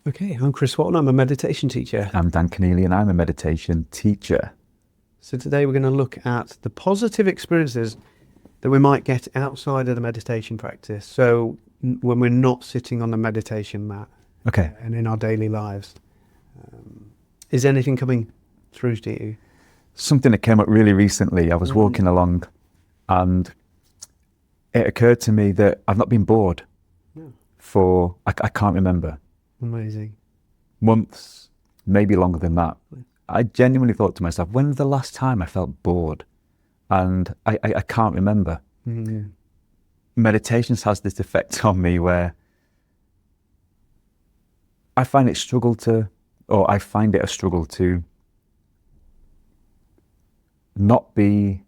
Okay, I'm Chris Watton. I'm a meditation teacher. I'm Dan Keneally and I'm a meditation teacher. So today we're going to look at the positive experiences that we might get outside of the meditation practice. So when we're not sitting on the meditation mat Okay. and in our daily lives, is anything coming through to you? Something that came up really recently. I was walking along and it occurred to me that I've not been bored for, I can't remember, Amazing. months, maybe longer than that. I genuinely thought to myself, when was the last time I felt bored? And I can't remember. Mm. Meditations has this effect on me where I find it a struggle to not be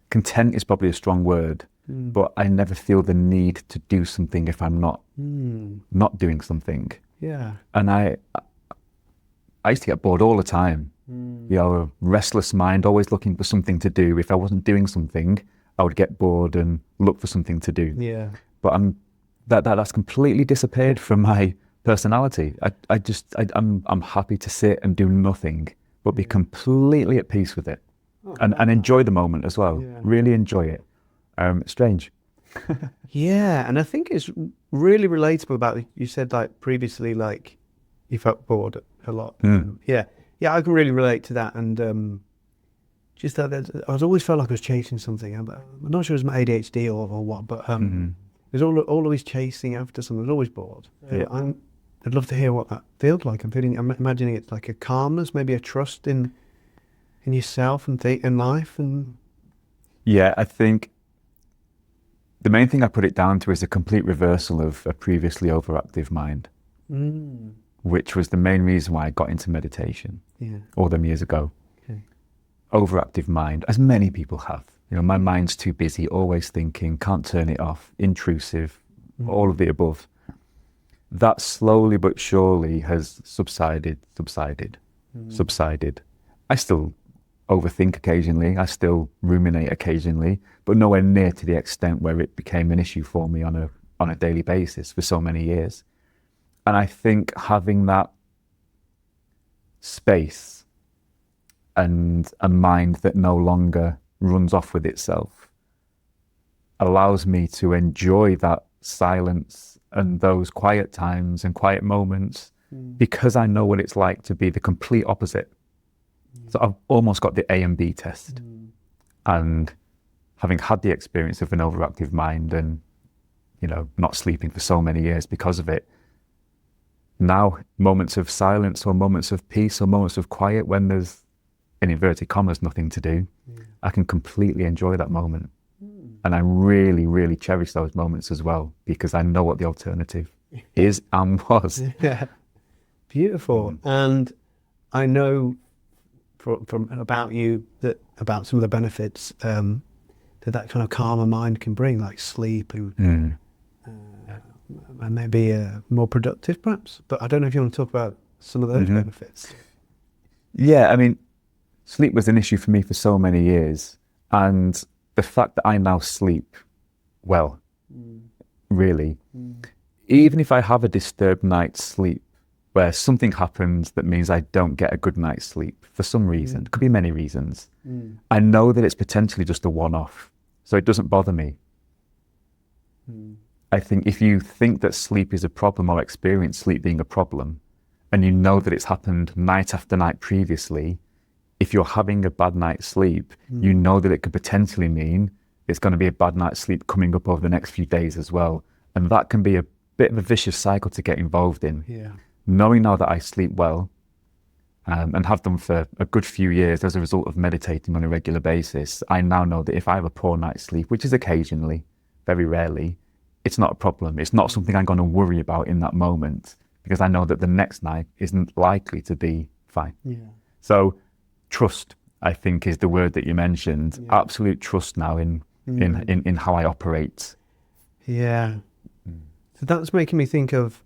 content is probably a strong word, but I never feel the need to do something if I'm not doing something. Yeah. And I used to get bored all the time. You know, a restless mind, always looking for something to do. If I wasn't doing something, I would get bored and look for something to do. Yeah. But that's completely disappeared from my personality. I'm happy to sit and do nothing, but be completely at peace with it, and enjoy the moment as well. Yeah. Really enjoy it. Strange. Yeah, and I think it's really relatable about, you said like previously, like you felt bored a lot. Yeah, I can really relate to that. And just that I was always felt like I was chasing something. I'm not sure it was my ADHD or what, but there's always chasing after something. I was always bored. Yeah. I'd love to hear what that feels like. I'm imagining it's like a calmness, maybe a trust in yourself and in life. And Yeah, I think the main thing I put it down to is a complete reversal of a previously overactive mind, which was the main reason why I got into meditation all them years ago. Okay. Overactive mind, as many people have. You know, my mind's too busy, always thinking, can't turn it off, intrusive, all of the above. That slowly but surely has subsided. I still overthink occasionally, I still ruminate occasionally, but nowhere near to the extent where it became an issue for me on a daily basis for so many years. And I think having that space and a mind that no longer runs off with itself allows me to enjoy that silence and those quiet times and quiet moments because I know what it's like to be the complete opposite. So I've almost got the A and B test. And having had the experience of an overactive mind and, you know, not sleeping for so many years because of it, now moments of silence or moments of peace or moments of quiet when there's, in inverted commas, nothing to do, I can completely enjoy that moment. And I really, really cherish those moments as well, because I know what the alternative is and was. Yeah, beautiful. And I know from about you about some of the benefits that kind of calmer mind can bring, like sleep and maybe more productive, perhaps. But I don't know if you want to talk about some of those benefits. Yeah, I mean, sleep was an issue for me for so many years, and the fact that I now sleep well, really, even if I have a disturbed night's sleep, where something happens that means I don't get a good night's sleep for some reason, it could be many reasons, I know that it's potentially just a one-off, so it doesn't bother me. I think if you think that sleep is a problem or experience sleep being a problem, and you know that it's happened night after night previously, if you're having a bad night's sleep, you know that it could potentially mean it's going to be a bad night's sleep coming up over the next few days as well. And that can be a bit of a vicious cycle to get involved in. Yeah. Knowing now that I sleep well, and have done for a good few years as a result of meditating on a regular basis, I now know that if I have a poor night's sleep, which is occasionally, very rarely, it's not a problem. It's not something I'm going to worry about in that moment, because I know that the next night isn't likely to be fine. Yeah. So trust, I think, is the word that you mentioned. Yeah. Absolute trust now in how I operate. Yeah. So that's making me think of,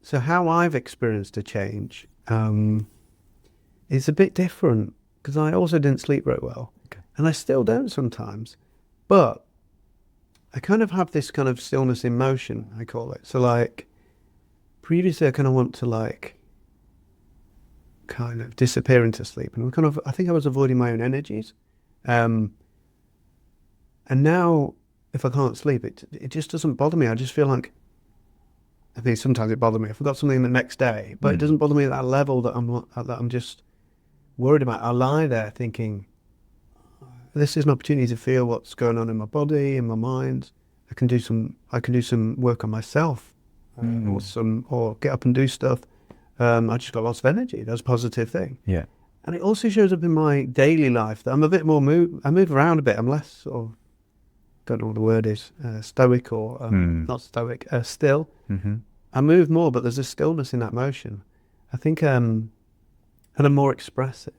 so how I've experienced a change is a bit different, because I also didn't sleep very well. Okay. And I still don't sometimes. But I kind of have this kind of stillness in motion, I call it. So like, previously I kind of want to like kind of disappear into sleep, and I think I was avoiding my own energies. And now if I can't sleep, it just doesn't bother me. I just feel like, I think sometimes it bothers me if I've got something the next day, but it doesn't bother me at that level that I'm just worried about. I lie there thinking, this is an opportunity to feel what's going on in my body, in my mind. I can do some work on myself, or get up and do stuff. I just got lots of energy. That's a positive thing. Yeah. And it also shows up in my daily life that I'm a bit more I move around a bit. I'm less sort of, don't know what the word is, stoic or not stoic, still. Mm-hmm. I move more, but there's a stillness in that motion. I think, and I'm more expressive.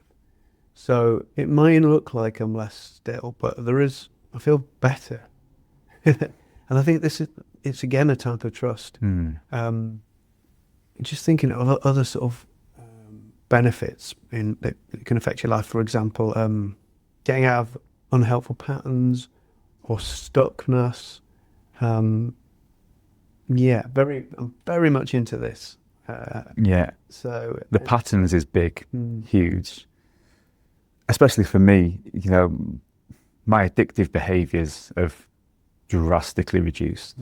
So it might look like I'm less still, but I feel better. And I think it's again a type of trust. Just thinking of other sort of benefits that can affect your life. For example, getting out of unhelpful patterns or stuckness. I'm very much into this. So the patterns is big, huge. Especially for me, my addictive behaviours have drastically reduced.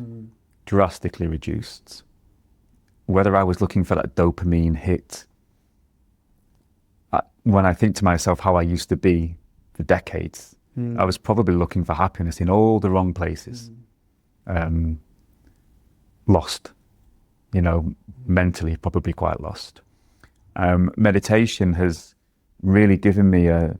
Whether I was looking for that dopamine hit, when I think to myself how I used to be for decades, I was probably looking for happiness in all the wrong places. Lost, mentally probably quite lost. Meditation has really given me a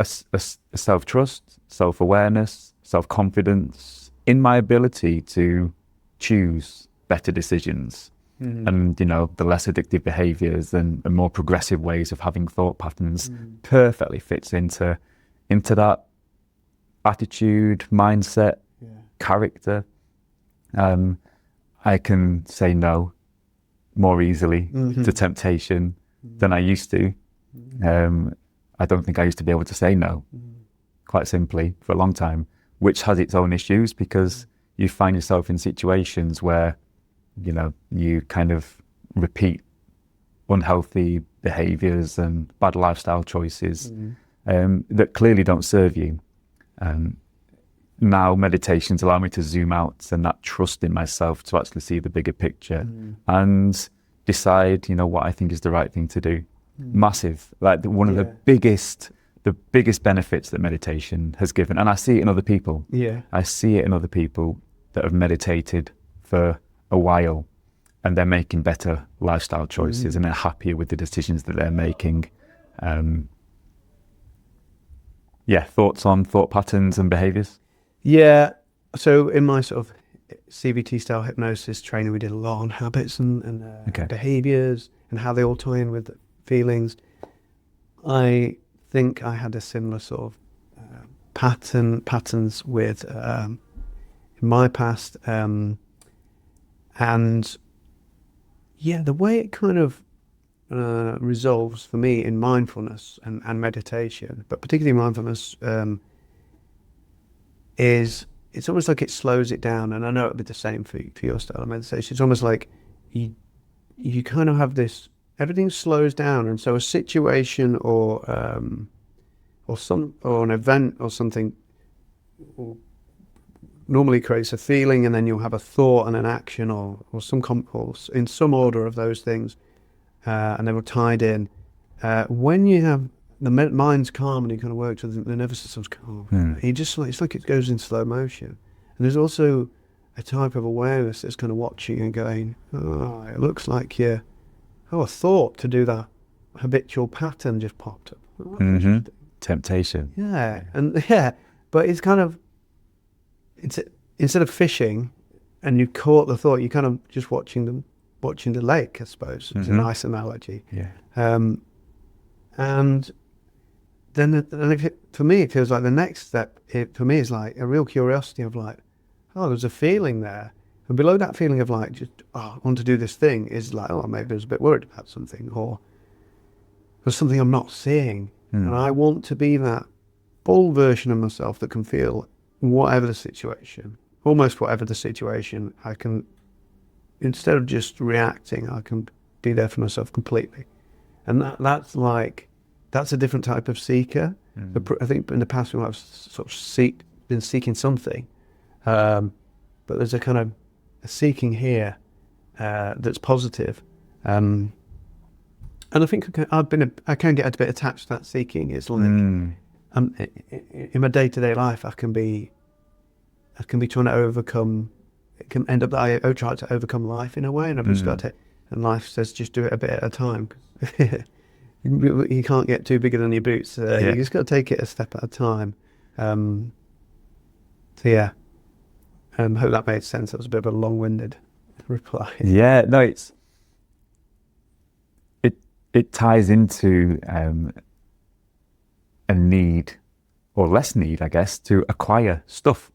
self-trust, self-awareness, self-confidence in my ability to choose better decisions. And the less addictive behaviors and more progressive ways of having thought patterns perfectly fits into that attitude, mindset, character. I can say no more easily to temptation than I used to. I don't think I used to be able to say no, quite simply, for a long time, which has its own issues because you find yourself in situations where you kind of repeat unhealthy behaviors and bad lifestyle choices that clearly don't serve you. Now meditations allow me to zoom out and that trust in myself to actually see the bigger picture and decide, what I think is the right thing to do. Massive, like one of the biggest benefits that meditation has given. And I see it in other people. I see it in other people that have meditated for a while and they're making better lifestyle choices and they're happier with the decisions that they're making. Thoughts on thought patterns and behaviors? Yeah, so in my sort of CBT style hypnosis training, we did a lot on habits and behaviors and how they all tie in with feelings. I think I had a similar sort of patterns with in my past, and the way it kind of resolves for me in mindfulness and meditation, but particularly mindfulness, is it's almost like it slows it down. And I know it'll be the same for your style of meditation. It's almost like you kind of have this, everything slows down, and so a situation or an event or something will normally creates a feeling, and then you'll have a thought and an action or in some order of those things, and they were tied in. When you have the mind's calm and you kind of work to the nervous system's calm, it's like it goes in slow motion. And there's also a type of awareness that's kind of watching and going, it looks like a thought to do that habitual pattern just popped up. Temptation. But it's kind of, instead of fishing and you caught the thought, you're kind of just watching the lake, I suppose. It's a nice analogy. And then for me, it feels like the next step for me is like a real curiosity of like, there's a feeling there. And below that feeling of like, just, I want to do this thing is like, maybe I was a bit worried about something, or there's something I'm not seeing. And I want to be that full version of myself that can feel whatever the situation, almost whatever the situation, I can instead of just reacting, I can be there for myself completely. And that's a different type of seeker. I think in the past I've sort of been seeking something, but there's a kind of a seeking here that's positive. And I think I can get a bit attached to that seeking. It's like in my day-to-day life, I can be trying to overcome. It can end up that I try to overcome life in a way, and I've just got to. And life says just do it a bit at a time. You can't get too bigger than your boots. You just got to take it a step at a time. So yeah, hope that made sense. That was a bit of a long-winded reply. Yeah, no, it ties into a need, or less need, I guess, to acquire stuff.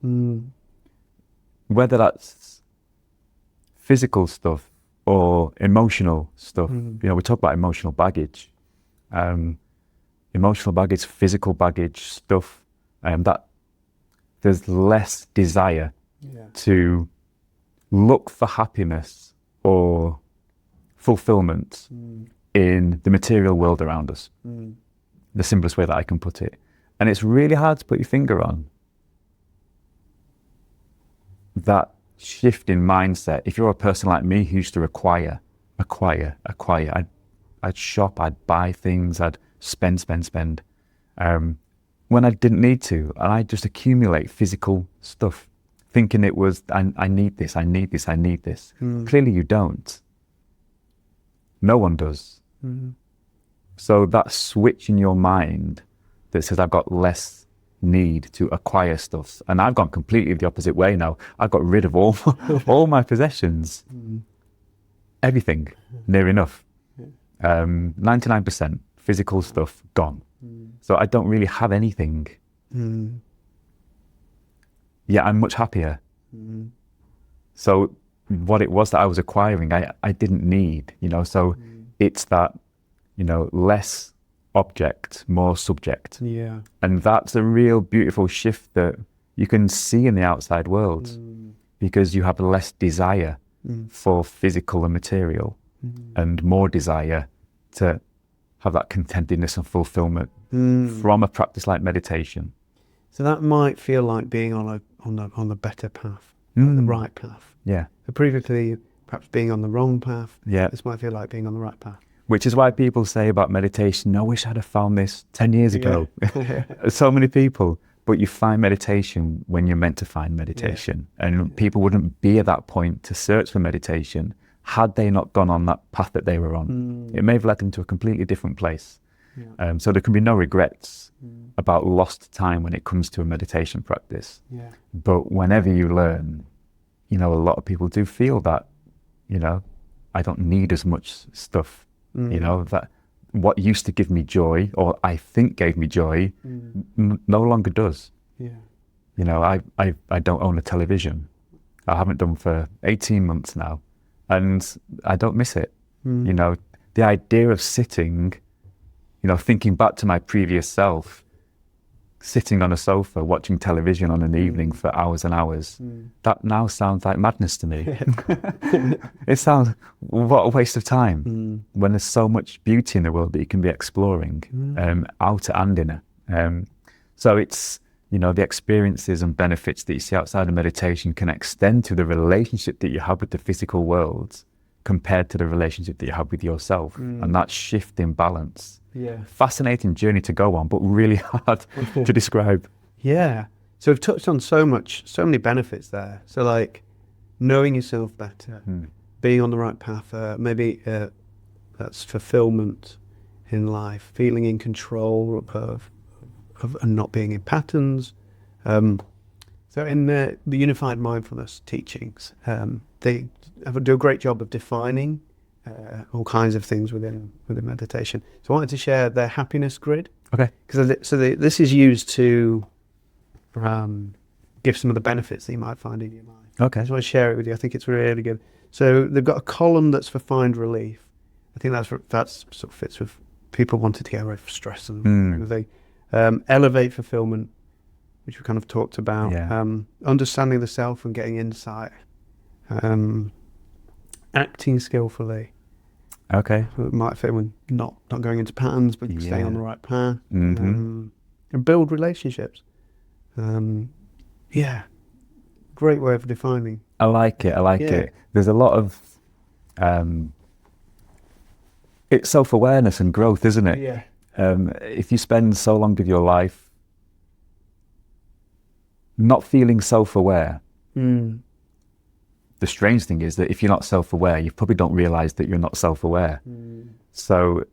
Whether that's physical stuff or emotional stuff. You know, we talk about emotional baggage. Emotional baggage, physical baggage, stuff, that there's less desire to look for happiness or fulfillment in the material world around us. The simplest way that I can put it. And it's really hard to put your finger on that shift in mindset. If you're a person like me who used to acquire, I'd shop, I'd buy things, I'd spend, when I didn't need to, and I'd just accumulate physical stuff, thinking it was, I need this. Clearly you don't. No one does. So that switch in your mind that says I've got less need to acquire stuff, and I've gone completely the opposite way now. I've got rid of all my possessions, everything, near enough. 99% physical stuff gone. So I don't really have anything. Yeah, I'm much happier. So what it was that I was acquiring, I didn't need, so it's that, less object, more subject. Yeah. And that's a real beautiful shift that you can see in the outside world, because you have less desire for physical and material, and more desire to have that contentedness and fulfillment from a practice like meditation. So that might feel like being on the better path, the right path. Yeah. So previously, perhaps being on the wrong path. Yeah. This might feel like being on the right path. Which is why people say about meditation, I wish I'd have found this 10 years ago. So many people. But you find meditation when you're meant to find meditation. And people wouldn't be at that point to search for meditation had they not gone on that path that they were on. It may have led them to a completely different place. So there can be no regrets about lost time when it comes to a meditation practice. But whenever you learn, a lot of people do feel that, I don't need as much stuff. That what used to give me joy, or I think gave me joy, no longer does. I don't own a television. I haven't done for 18 months now, and I don't miss it. The idea of sitting, thinking back to my previous self, sitting on a sofa watching television on an evening for hours and hours, that now sounds like madness to me. It sounds, what a waste of time, when there's so much beauty in the world that you can be exploring, outer and inner. So it's, the experiences and benefits that you see outside of meditation can extend to the relationship that you have with the physical world compared to the relationship that you have with yourself, and that shift in balance. Fascinating journey to go on, but really hard to describe. So we've touched on so many benefits there. So like knowing yourself better, being on the right path, maybe that's fulfillment in life, feeling in control of and not being in patterns. So in the Unified Mindfulness teachings, they do a great job of defining all kinds of things within meditation. So I wanted to share their happiness grid. Okay. Because this is used to give some of the benefits that you might find in your life. Okay. I just want to share it with you. I think it's really good. So they've got a column that's for find relief. I think that's sort of fits with people wanting to get away from stress and everything. Elevate fulfillment, which we kind of talked about. Understanding the self and getting insight. acting skillfully. Okay. It might fit with not going into patterns, but staying on the right path. And build relationships. Yeah, great way of defining. I like it. There's a lot of it's self-awareness and growth, isn't it? Yeah. If you spend so long of your life not feeling self-aware, the strange thing is that if you're not self-aware, you probably don't realize that you're not self-aware. So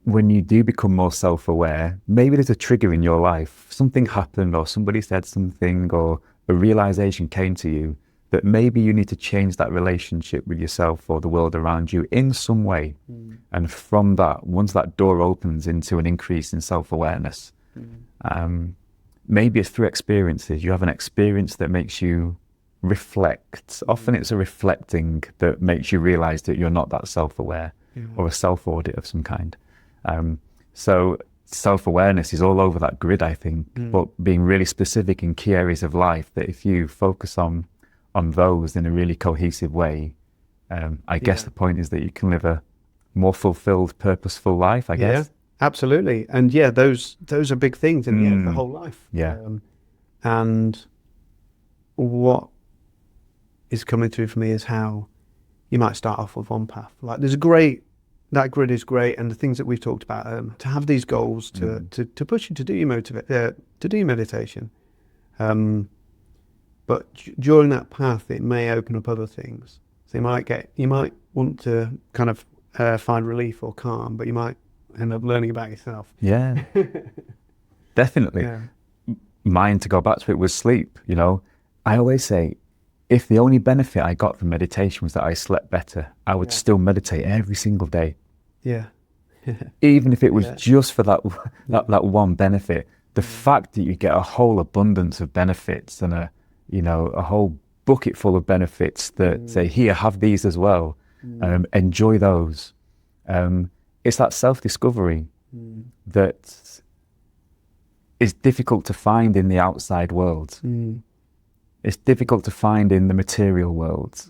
when you do become more self-aware, maybe there's a trigger in your life, something happened or somebody said something or a realization came to you that maybe you need to change that relationship with yourself or the world around you in some way. And from that, once that door opens into an increase in self-awareness, maybe it's through experiences. You have an experience that makes you reflect. Often it's a reflecting that makes you realize that you're not that self-aware, or a self-audit of some kind. So self-awareness is all over that grid, I think, but being really specific in key areas of life, that if you focus on those in a really cohesive way, I guess the point is that you can live a more fulfilled, purposeful life, I guess. Absolutely. And those are big things in the end, the whole life. And what is coming through for me is how you might start off with one path. Like that grid is great, and the things that we've talked about, to have these goals to push you to do your meditation. But during that path, it may open up other things. So you might want to kind of find relief or calm, but you might end up learning about yourself. Yeah, definitely. Mine, to go back to it, was sleep. I always say, if the only benefit I got from meditation was that I slept better, I would still meditate every single day. Even if it was just for that one benefit. The fact that you get a whole abundance of benefits and a whole bucket full of benefits that say, here, have these as well, enjoy those. It's that self-discovery that is difficult to find in the outside world. It's difficult to find in the material world.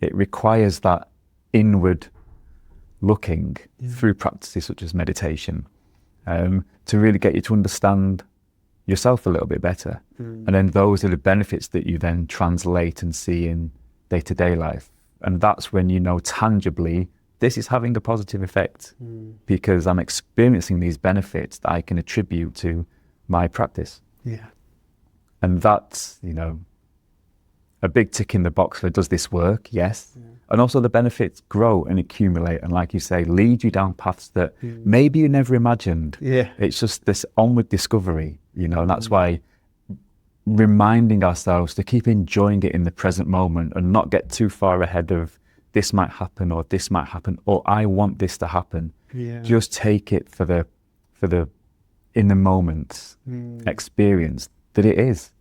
It requires that inward looking through practices such as meditation to really get you to understand yourself a little bit better. And then those are the benefits that you then translate and see in day-to-day life. And that's when you know tangibly, this is having a positive effect because I'm experiencing these benefits that I can attribute to my practice. And that's, a big tick in the box for does this work? Yes. And also the benefits grow and accumulate, and like you say, lead you down paths that maybe you never imagined. It's just this onward discovery, and that's why reminding ourselves to keep enjoying it in the present moment and not get too far ahead of this might happen or this might happen or I want this to happen. Just take it for the in the moment experience that it is.